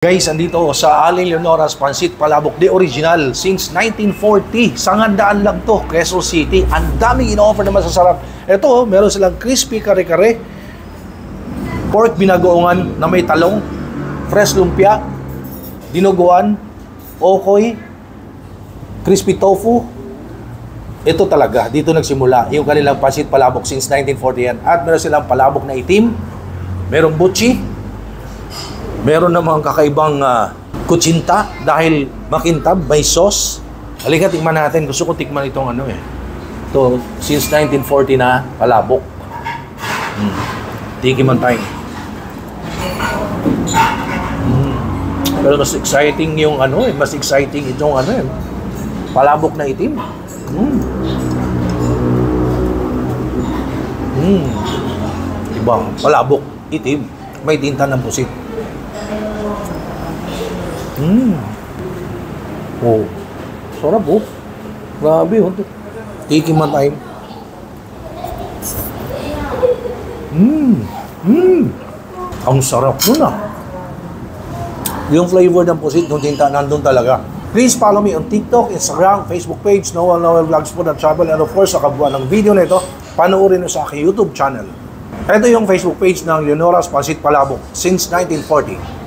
Guys, andito sa Aling Leonora's Pancit Palabok de Original since 1940. Sangandaan lang to, Quezon City. Ang daming ino-offer na masasarap. Ito, meron silang crispy kare-kare, pork binagoongan na may talong, fresh lumpia, dinuguan, okoy, crispy tofu. Ito talaga, dito nagsimula yung kanilang Pancit Palabok since 1940 yan. At meron silang palabok na itim, merong butchi, meron namang kakaibang kutsinta dahil makintab, may sauce. Halika, tikman natin. Gusto ko tikman itong ano eh. Ito, since 1940 na, palabok. Tikiman tayo. Pero mas exciting yung ano eh. Mas exciting itong ano eh. Palabok na itim. Diba? Palabok, itim. May tinta ng pusit. Oh, sarap oh. Grabe oh. Tikiman tayo. Ang sarap nun ah. Yung flavor ng pusit nung tinta nandun talaga. Please follow me on TikTok, Instagram, Facebook page, Noel Vlogs Food and Travel, and of course sa kabuuan ng video na ito, panoorin nyo sa aking YouTube channel. Ito yung Facebook page ng Leonora's Pancit Palabok since 1940.